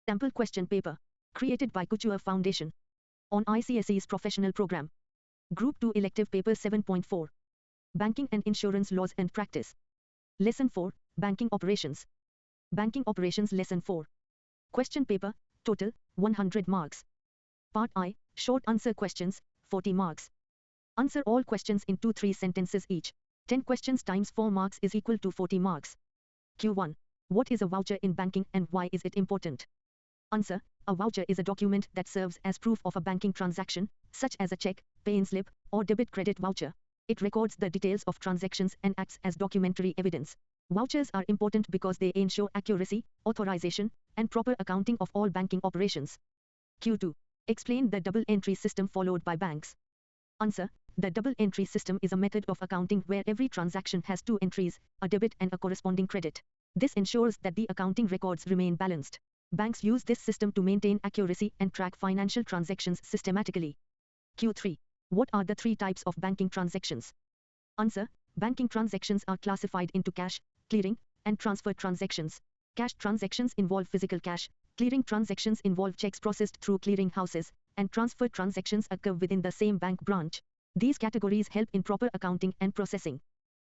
Sample question paper. Created by Couture Foundation. On ICSE's professional program. Group 2 elective paper 7.4. Banking and Insurance Laws and Practice. Lesson 4. Banking Operations. Banking Operations Lesson 4. Question paper. Total 100 marks. Part I. Short answer questions 40 marks. Answer all questions in 2-3 sentences each. 10 questions times 4 marks is equal to 40 marks. Q1. What is a voucher in banking and why is it important? Answer. A voucher is a document that serves as proof of a banking transaction, such as a check, pay-in slip, or debit credit voucher. It records the details of transactions and acts as documentary evidence. Vouchers are important because they ensure accuracy, authorization, and proper accounting of all banking operations. Q2. Explain the double entry system followed by banks. Answer. The double entry system is a method of accounting where every transaction has 2 entries, a debit and a corresponding credit. This ensures that the accounting records remain balanced. Banks use this system to maintain accuracy and track financial transactions systematically. Q3. What are the 3 types of banking transactions? Answer. Banking transactions are classified into cash, clearing, and transfer transactions. Cash transactions involve physical cash, clearing transactions involve checks processed through clearing houses, and transfer transactions occur within the same bank branch. These categories help in proper accounting and processing.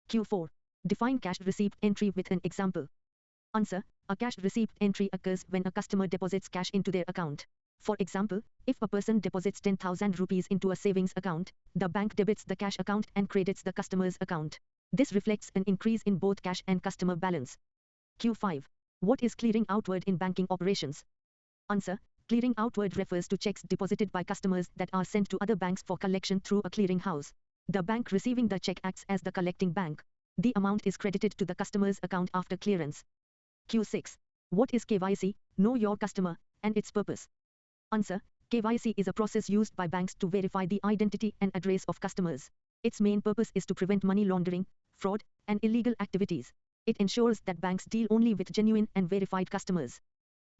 Q4. Define cash receipt entry with an example. Answer. A cash receipt entry occurs when a customer deposits cash into their account. For example, if a person deposits 10,000 rupees into a savings account, the bank debits the cash account and credits the customer's account. This reflects an increase in both cash and customer balance. Q5. What is clearing outward in banking operations? Answer. Clearing outward refers to checks deposited by customers that are sent to other banks for collection through a clearing house. The bank receiving the check acts as the collecting bank. The amount is credited to the customer's account after clearance. Q6. What is KYC, Know Your Customer, and its purpose? Answer. KYC is a process used by banks to verify the identity and address of customers. Its main purpose is to prevent money laundering, fraud, and illegal activities. It ensures that banks deal only with genuine and verified customers.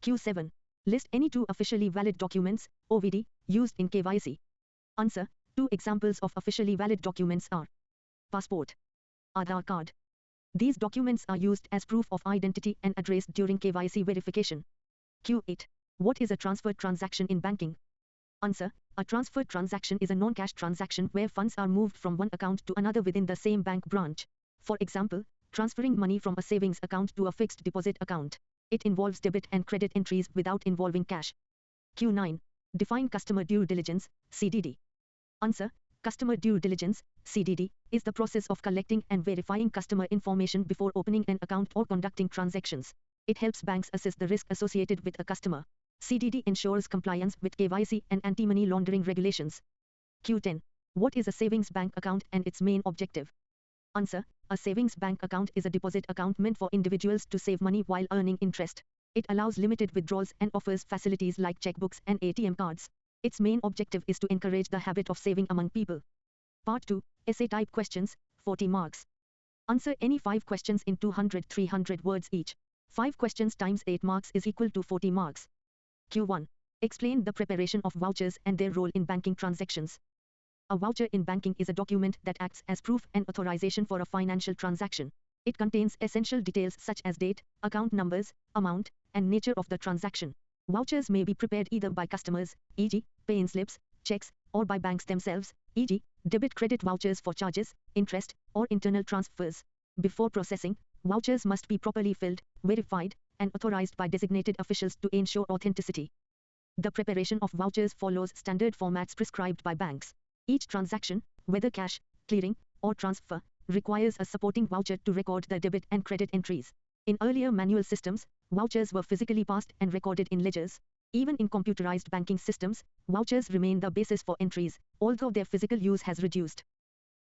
Q7. List any 2 officially valid documents, OVD, used in KYC. Answer. 2 examples of officially valid documents are Passport, Aadhaar card. These documents are used as proof of identity and address during KYC verification. Q8. What is a transfer transaction in banking? Answer. A transfer transaction is a non-cash transaction where funds are moved from one account to another within the same bank branch. For example, transferring money from a savings account to a fixed deposit account. It involves debit and credit entries without involving cash. Q9. Define customer due diligence, CDD. Answer. Customer due diligence, CDD, is the process of collecting and verifying customer information before opening an account or conducting transactions. It helps banks assess the risk associated with a customer. CDD ensures compliance with KYC and anti-money laundering regulations. Q10. What is a savings bank account and its main objective? Answer. A savings bank account is a deposit account meant for individuals to save money while earning interest. It allows limited withdrawals and offers facilities like checkbooks and ATM cards. Its main objective is to encourage the habit of saving among people. Part 2. Essay type questions, 40 marks. Answer any 5 questions in 200-300 words each. 5 questions times 8 marks is equal to 40 marks. Q1. Explain the preparation of vouchers and their role in banking transactions. A voucher in banking is a document that acts as proof and authorization for a financial transaction. It contains essential details such as date, account numbers, amount, and nature of the transaction. Vouchers may be prepared either by customers, e.g., pay-in slips, checks, or by banks themselves, e.g., debit credit vouchers for charges, interest, or internal transfers. Before processing, vouchers must be properly filled, verified, and authorized by designated officials to ensure authenticity. The preparation of vouchers follows standard formats prescribed by banks. Each transaction, whether cash, clearing, or transfer, requires a supporting voucher to record the debit and credit entries. In earlier manual systems, vouchers were physically passed and recorded in ledgers. Even in computerized banking systems, vouchers remain the basis for entries, although their physical use has reduced.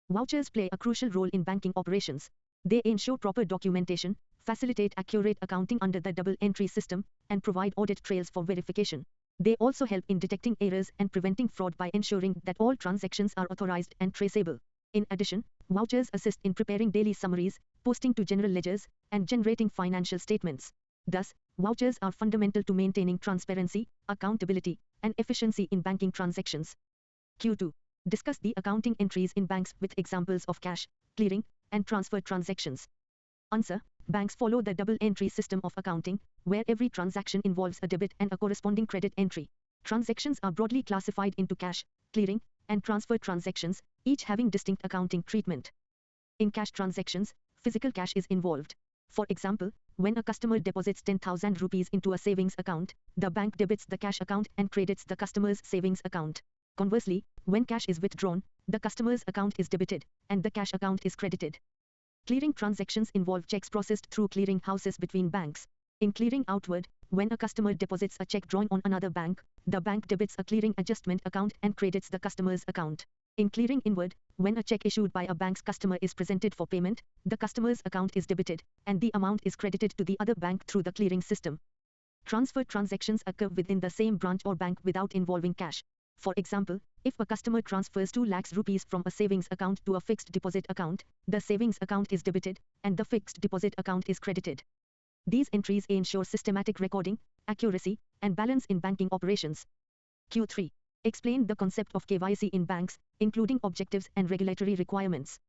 Vouchers play a crucial role in banking operations. They ensure proper documentation, facilitate accurate accounting under the double entry system, and provide audit trails for verification. They also help in detecting errors and preventing fraud by ensuring that all transactions are authorized and traceable. In addition, vouchers assist in preparing daily summaries, posting to general ledgers, and generating financial statements. Thus, vouchers are fundamental to maintaining transparency, accountability, and efficiency in banking transactions. Q2. Discuss the accounting entries in banks with examples of cash, clearing, and transfer transactions. Answer. Banks follow the double entry system of accounting, where every transaction involves a debit and a corresponding credit entry. Transactions are broadly classified into cash, clearing, and transfer transactions, each having distinct accounting treatment. In cash transactions, physical cash is involved. For example, when a customer deposits 10,000 rupees into a savings account, the bank debits the cash account and credits the customer's savings account. Conversely, when cash is withdrawn, the customer's account is debited, and the cash account is credited. Clearing transactions involve checks processed through clearing houses between banks. In clearing outward, when a customer deposits a check drawn on another bank, the bank debits a clearing adjustment account and credits the customer's account. In clearing inward, when a check issued by a bank's customer is presented for payment, the customer's account is debited, and the amount is credited to the other bank through the clearing system. Transfer transactions occur within the same branch or bank without involving cash. For example, if a customer transfers 2 lakhs rupees from a savings account to a fixed deposit account, the savings account is debited, and the fixed deposit account is credited. These entries ensure systematic recording, accuracy, and balance in banking operations. Q3. Explain the concept of KYC in banks, including objectives and regulatory requirements.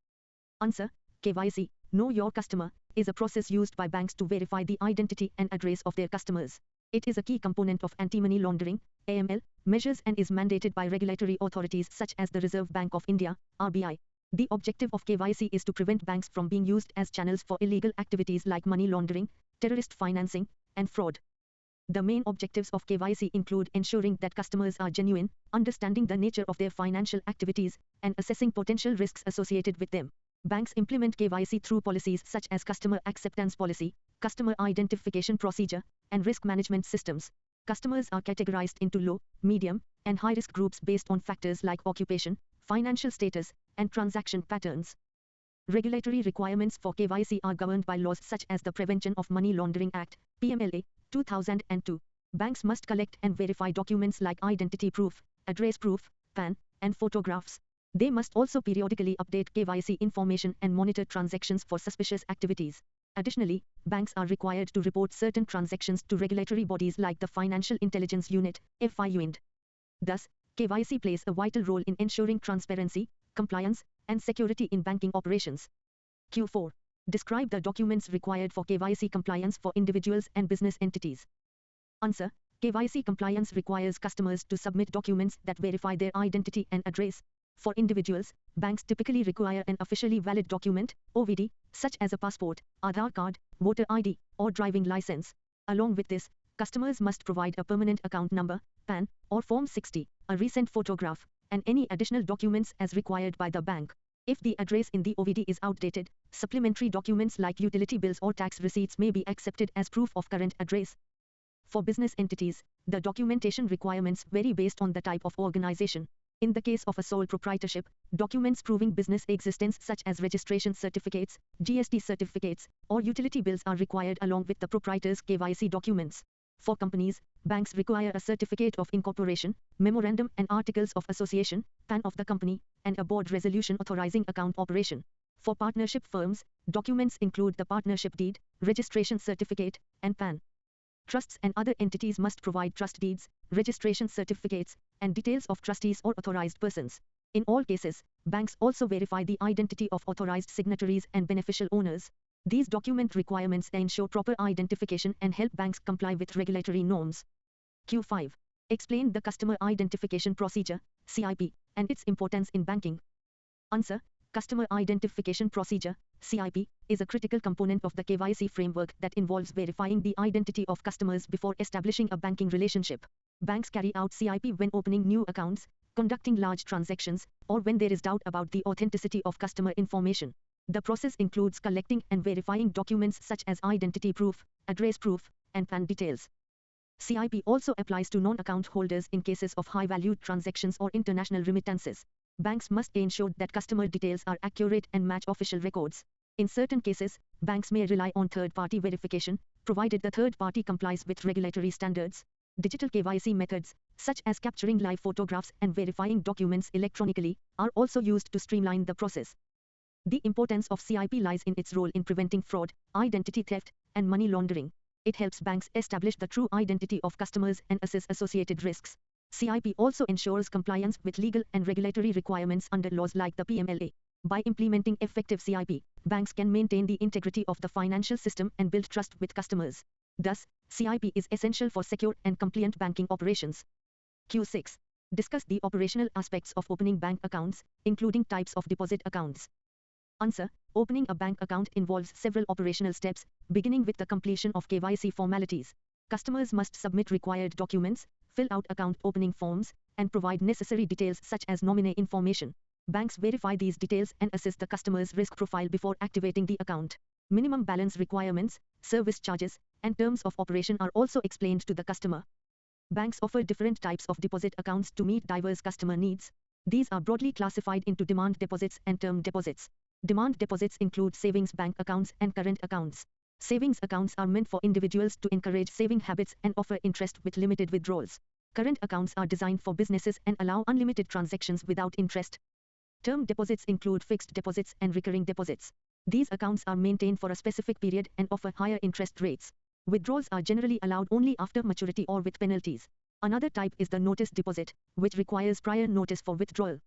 Answer. KYC, Know Your Customer, is a process used by banks to verify the identity and address of their customers. It is a key component of anti-money laundering (AML) measures and is mandated by regulatory authorities such as the Reserve Bank of India (RBI). The objective of KYC is to prevent banks from being used as channels for illegal activities like money laundering, terrorist financing, and fraud. The main objectives of KYC include ensuring that customers are genuine, understanding the nature of their financial activities, and assessing potential risks associated with them. Banks implement KYC through policies such as Customer Acceptance Policy, Customer Identification Procedure, and Risk Management Systems. Customers are categorized into low, medium, and high-risk groups based on factors like occupation, financial status, and transaction patterns. Regulatory requirements for KYC are governed by laws such as the Prevention of Money Laundering Act, PMLA, 2002. Banks must collect and verify documents like identity proof, address proof, PAN, and photographs. They must also periodically update KYC information and monitor transactions for suspicious activities. Additionally, banks are required to report certain transactions to regulatory bodies like the Financial Intelligence Unit, FIUIND. Thus, KYC plays a vital role in ensuring transparency, compliance, and security in banking operations. Q4. Describe the documents required for KYC compliance for individuals and business entities. Answer. KYC compliance requires customers to submit documents that verify their identity and address. For individuals, banks typically require an officially valid document, OVD, such as a passport, Aadhaar card, voter ID, or driving license. Along with this, customers must provide a permanent account number, PAN, or Form 60, a recent photograph, and any additional documents as required by the bank. If the address in the OVD is outdated, supplementary documents like utility bills or tax receipts may be accepted as proof of current address. For business entities, the documentation requirements vary based on the type of organization. In the case of a sole proprietorship, documents proving business existence such as registration certificates, GST certificates, or utility bills are required along with the proprietor's KYC documents. For companies, banks require a certificate of incorporation, memorandum and articles of association, PAN of the company, and a board resolution authorizing account operation. For partnership firms, documents include the partnership deed, registration certificate, and PAN. Trusts and other entities must provide trust deeds, registration certificates, and details of trustees or authorized persons. In all cases, banks also verify the identity of authorized signatories and beneficial owners. These document requirements ensure proper identification and help banks comply with regulatory norms. Q5. Explain the Customer Identification Procedure, CIP, and its importance in banking. Answer. Customer Identification Procedure, CIP, is a critical component of the KYC framework that involves verifying the identity of customers before establishing a banking relationship. Banks carry out CIP when opening new accounts, conducting large transactions, or when there is doubt about the authenticity of customer information. The process includes collecting and verifying documents such as identity proof, address proof, and PAN details. CIP also applies to non-account holders in cases of high-valued transactions or international remittances. Banks must ensure that customer details are accurate and match official records. In certain cases, banks may rely on third-party verification, provided the third party complies with regulatory standards. Digital KYC methods, such as capturing live photographs and verifying documents electronically, are also used to streamline the process. The importance of CIP lies in its role in preventing fraud, identity theft, and money laundering. It helps banks establish the true identity of customers and assess associated risks. CIP also ensures compliance with legal and regulatory requirements under laws like the PMLA. By implementing effective CIP, banks can maintain the integrity of the financial system and build trust with customers. Thus, CIP is essential for secure and compliant banking operations. Q6. Discuss the operational aspects of opening bank accounts, including types of deposit accounts. Answer. Opening a bank account involves several operational steps, beginning with the completion of KYC formalities. Customers must submit required documents, fill out account opening forms, and provide necessary details such as nominee information. Banks verify these details and assess the customer's risk profile before activating the account. Minimum balance requirements, service charges, and terms of operation are also explained to the customer. Banks offer different types of deposit accounts to meet diverse customer needs. These are broadly classified into demand deposits and term deposits. Demand deposits include savings bank accounts and current accounts. Savings accounts are meant for individuals to encourage saving habits and offer interest with limited withdrawals. Current accounts are designed for businesses and allow unlimited transactions without interest. Term deposits include fixed deposits and recurring deposits. These accounts are maintained for a specific period and offer higher interest rates. Withdrawals are generally allowed only after maturity or with penalties. Another type is the notice deposit, which requires prior notice for withdrawal.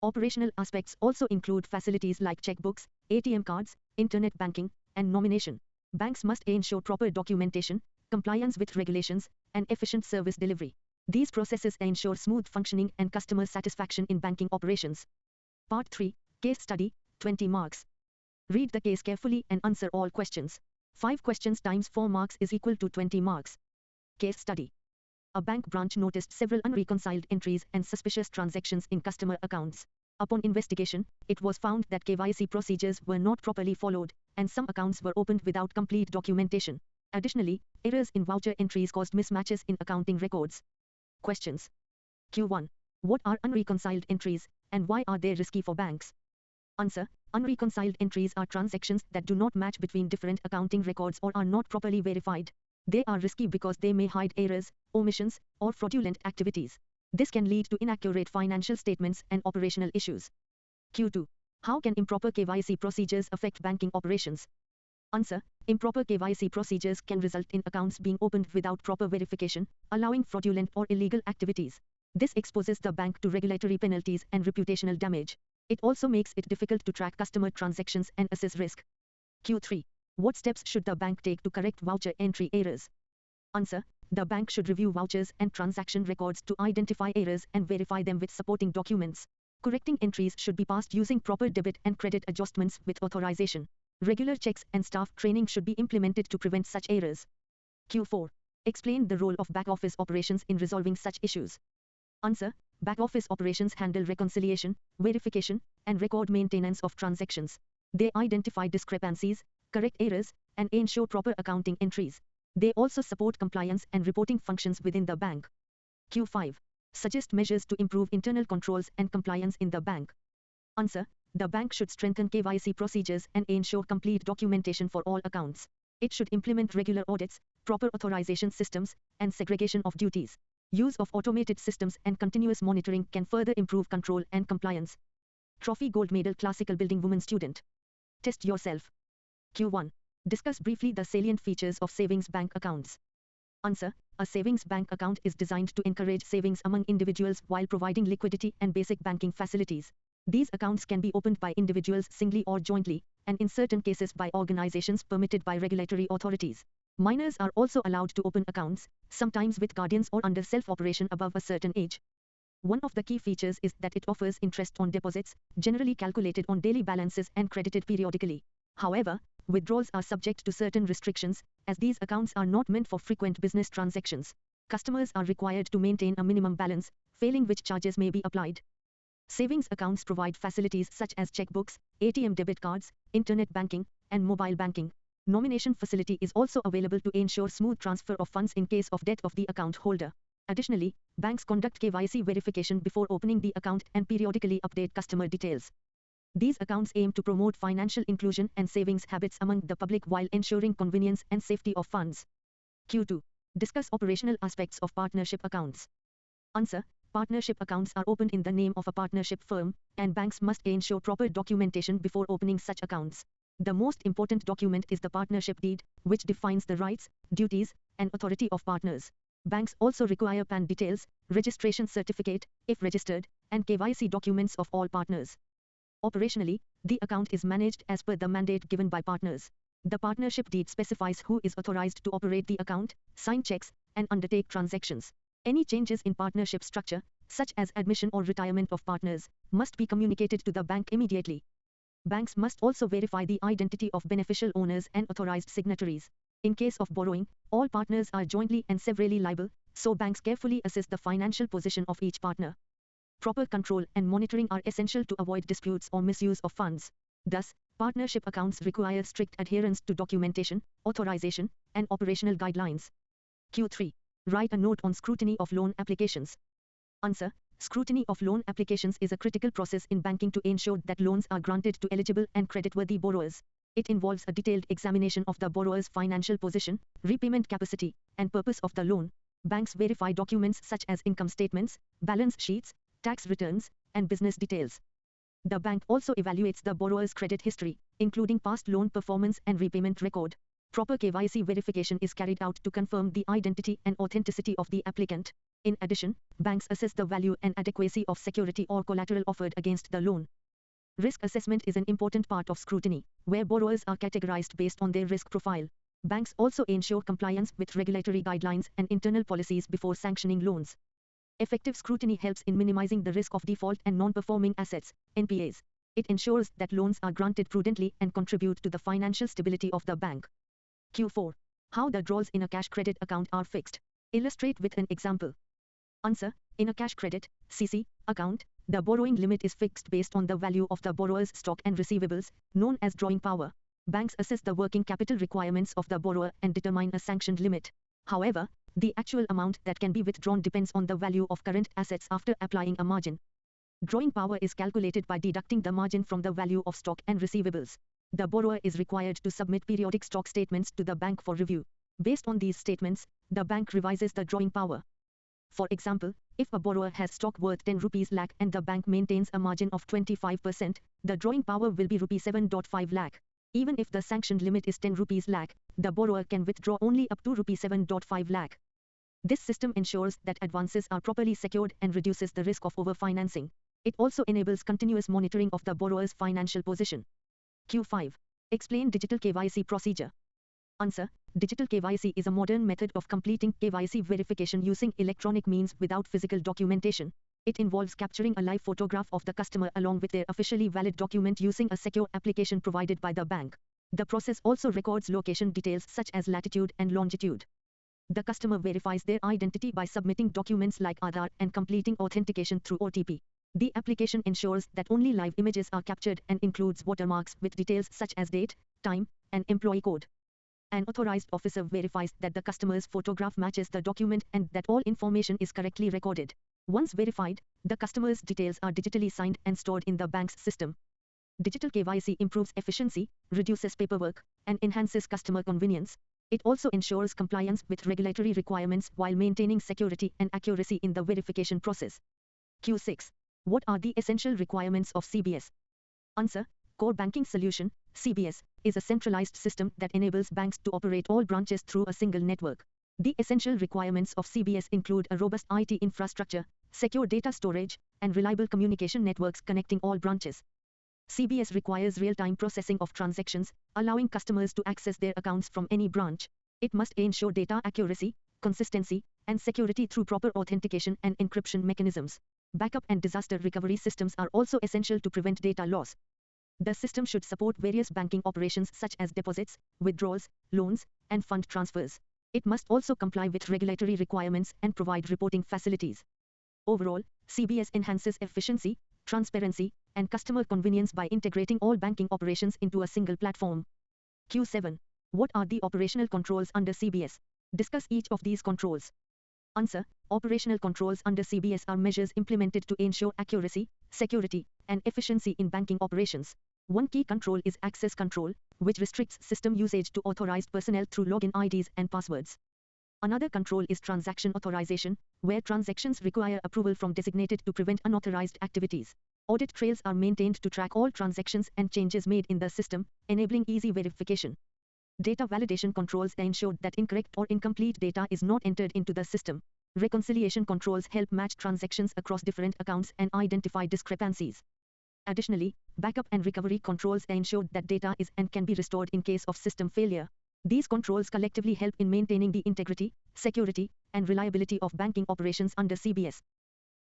Operational aspects also include facilities like checkbooks, ATM cards, internet banking, and nomination. Banks must ensure proper documentation, compliance with regulations, and efficient service delivery. These processes ensure smooth functioning and customer satisfaction in banking operations. Part 3, Case Study, 20 marks. Read the case carefully and answer all questions. 5 questions times 4 marks is equal to 20 marks. Case study. A bank branch noticed several unreconciled entries and suspicious transactions in customer accounts. Upon investigation, it was found that KYC procedures were not properly followed, and some accounts were opened without complete documentation. Additionally, errors in voucher entries caused mismatches in accounting records. Questions. Q1. What are unreconciled entries, and why are they risky for banks? Answer. Unreconciled entries are transactions that do not match between different accounting records or are not properly verified. They are risky because they may hide errors, omissions, or fraudulent activities. This can lead to inaccurate financial statements and operational issues. Q2. How can improper KYC procedures affect banking operations? Answer. Improper KYC procedures can result in accounts being opened without proper verification, allowing fraudulent or illegal activities. This exposes the bank to regulatory penalties and reputational damage. It also makes it difficult to track customer transactions and assess risk. Q3. What steps should the bank take to correct voucher entry errors? Answer. The bank should review vouchers and transaction records to identify errors and verify them with supporting documents. Correcting entries should be passed using proper debit and credit adjustments with authorization. Regular checks and staff training should be implemented to prevent such errors. Q4. Explain the role of back office operations in resolving such issues. Answer. Back office operations handle reconciliation, verification, and record maintenance of transactions. They identify discrepancies, correct errors, and ensure proper accounting entries. They also support compliance and reporting functions within the bank. Q5. Suggest measures to improve internal controls and compliance in the bank. Answer. The bank should strengthen KYC procedures and ensure complete documentation for all accounts. It should implement regular audits, proper authorization systems, and segregation of duties. Use of automated systems and continuous monitoring can further improve control and compliance. Trophy Gold Medal Classical Building Woman Student. Test yourself. Q1. Discuss briefly the salient features of savings bank accounts. Answer. A savings bank account is designed to encourage savings among individuals while providing liquidity and basic banking facilities. These accounts can be opened by individuals singly or jointly, and in certain cases by organizations permitted by regulatory authorities. Minors are also allowed to open accounts, sometimes with guardians or under self-operation above a certain age. One of the key features is that it offers interest on deposits, generally calculated on daily balances and credited periodically. However, withdrawals are subject to certain restrictions, as these accounts are not meant for frequent business transactions. Customers are required to maintain a minimum balance, failing which charges may be applied. Savings accounts provide facilities such as checkbooks, ATM debit cards, internet banking, and mobile banking. Nomination facility is also available to ensure smooth transfer of funds in case of death of the account holder. Additionally, banks conduct KYC verification before opening the account and periodically update customer details. These accounts aim to promote financial inclusion and savings habits among the public while ensuring convenience and safety of funds. Q2. Discuss operational aspects of partnership accounts. Answer. Partnership accounts are opened in the name of a partnership firm, and banks must ensure proper documentation before opening such accounts. The most important document is the partnership deed, which defines the rights, duties, and authority of partners. Banks also require PAN details, registration certificate, if registered, and KYC documents of all partners. Operationally, the account is managed as per the mandate given by partners. The partnership deed specifies who is authorized to operate the account, sign checks, and undertake transactions. Any changes in partnership structure, such as admission or retirement of partners, must be communicated to the bank immediately. Banks must also verify the identity of beneficial owners and authorized signatories. In case of borrowing, all partners are jointly and severally liable, so banks carefully assess the financial position of each partner. Proper control and monitoring are essential to avoid disputes or misuse of funds. Thus, partnership accounts require strict adherence to documentation, authorization, and operational guidelines. Q3. Write a note on scrutiny of loan applications. Answer. Scrutiny of loan applications is a critical process in banking to ensure that loans are granted to eligible and creditworthy borrowers. It involves a detailed examination of the borrower's financial position, repayment capacity, and purpose of the loan. Banks verify documents such as income statements, balance sheets, tax returns, and business details. The bank also evaluates the borrower's credit history, including past loan performance and repayment record. Proper KYC verification is carried out to confirm the identity and authenticity of the applicant. In addition, banks assess the value and adequacy of security or collateral offered against the loan. Risk assessment is an important part of scrutiny, where borrowers are categorized based on their risk profile. Banks also ensure compliance with regulatory guidelines and internal policies before sanctioning loans. Effective scrutiny helps in minimizing the risk of default and non-performing assets, NPAs. It ensures that loans are granted prudently and contribute to the financial stability of the bank. Q4. How the draws in a cash credit account are fixed. Illustrate with an example. Answer. In a cash credit (CC) account, the borrowing limit is fixed based on the value of the borrower's stock and receivables, known as drawing power. Banks assess the working capital requirements of the borrower and determine a sanctioned limit. However, the actual amount that can be withdrawn depends on the value of current assets after applying a margin. Drawing power is calculated by deducting the margin from the value of stock and receivables. The borrower is required to submit periodic stock statements to the bank for review. Based on these statements, the bank revises the drawing power. For example, if a borrower has stock worth 10 rupees lakh and the bank maintains a margin of 25%, the drawing power will be rupee 7.5 lakh. Even if the sanctioned limit is 10 rupees lakh, the borrower can withdraw only up to rupee 7.5 lakh. This system ensures that advances are properly secured and reduces the risk of overfinancing. It also enables continuous monitoring of the borrower's financial position. Q5. Explain digital KYC procedure. Answer. Digital KYC is a modern method of completing KYC verification using electronic means without physical documentation. It involves capturing a live photograph of the customer along with their officially valid document using a secure application provided by the bank. The process also records location details such as latitude and longitude. The customer verifies their identity by submitting documents like Aadhaar and completing authentication through OTP. The application ensures that only live images are captured and includes watermarks with details such as date, time, and employee code. An authorized officer verifies that the customer's photograph matches the document and that all information is correctly recorded. Once verified, the customer's details are digitally signed and stored in the bank's system. Digital KYC improves efficiency, reduces paperwork, and enhances customer convenience. It also ensures compliance with regulatory requirements while maintaining security and accuracy in the verification process. Q6. What are the essential requirements of CBS? Answer. Core Banking Solution, CBS, is a centralized system that enables banks to operate all branches through a single network. The essential requirements of CBS include a robust IT infrastructure, secure data storage, and reliable communication networks connecting all branches. CBS requires real-time processing of transactions, allowing customers to access their accounts from any branch. It must ensure data accuracy, consistency, and security through proper authentication and encryption mechanisms. Backup and disaster recovery systems are also essential to prevent data loss. The system should support various banking operations such as deposits, withdrawals, loans, and fund transfers. It must also comply with regulatory requirements and provide reporting facilities. Overall, CBS enhances efficiency, transparency, and customer convenience by integrating all banking operations into a single platform. Q7. What are the operational controls under CBS? Discuss each of these controls. Answer. Operational controls under CBS are measures implemented to ensure accuracy, security, and efficiency in banking operations. One key control is access control, which restricts system usage to authorized personnel through login IDs and passwords. Another control is transaction authorization, where transactions require approval from designated to prevent unauthorized activities. Audit trails are maintained to track all transactions and changes made in the system, enabling easy verification. Data validation controls ensure that incorrect or incomplete data is not entered into the system. Reconciliation controls help match transactions across different accounts and identify discrepancies. Additionally, backup and recovery controls ensure that data is and can be restored in case of system failure. These controls collectively help in maintaining the integrity, security, and reliability of banking operations under CBS.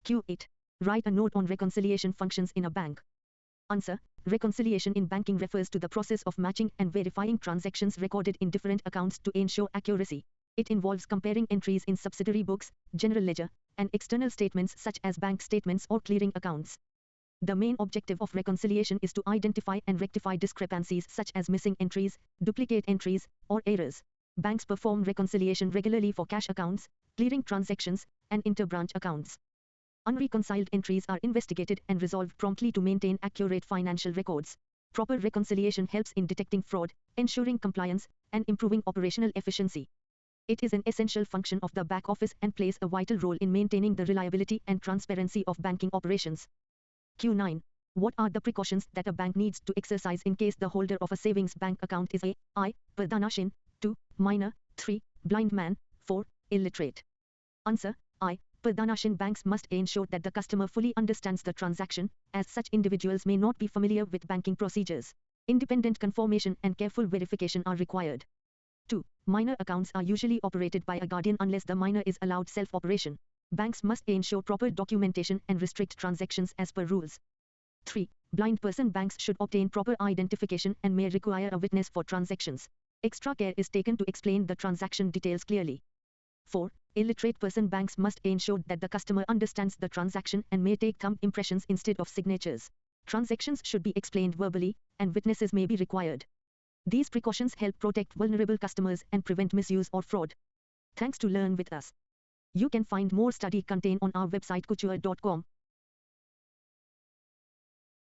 Q8. Write a note on reconciliation functions in a bank. Answer. Reconciliation in banking refers to the process of matching and verifying transactions recorded in different accounts to ensure accuracy. It involves comparing entries in subsidiary books, general ledger, and external statements such as bank statements or clearing accounts. The main objective of reconciliation is to identify and rectify discrepancies such as missing entries, duplicate entries, or errors. Banks perform reconciliation regularly for cash accounts, clearing transactions, and interbranch accounts. Unreconciled entries are investigated and resolved promptly to maintain accurate financial records. Proper reconciliation helps in detecting fraud, ensuring compliance, and improving operational efficiency. It is an essential function of the back office and plays a vital role in maintaining the reliability and transparency of banking operations. Q9. What are the precautions that a bank needs to exercise in case the holder of a savings bank account is a I. Pradhanashin, 2. Minor, 3. Blind man, 4. Illiterate? Answer. I. Pradhanashin banks must ensure that the customer fully understands the transaction, as such individuals may not be familiar with banking procedures. Independent confirmation and careful verification are required. 2. Minor accounts are usually operated by a guardian unless the minor is allowed self-operation. Banks must ensure proper documentation and restrict transactions as per rules. 3. Blind person banks should obtain proper identification and may require a witness for transactions. Extra care is taken to explain the transaction details clearly. 4. Illiterate person banks must ensure that the customer understands the transaction and may take thumb impressions instead of signatures. Transactions should be explained verbally, and witnesses may be required. These precautions help protect vulnerable customers and prevent misuse or fraud. Thanks to learn with us. You can find more study content on our website couture.com.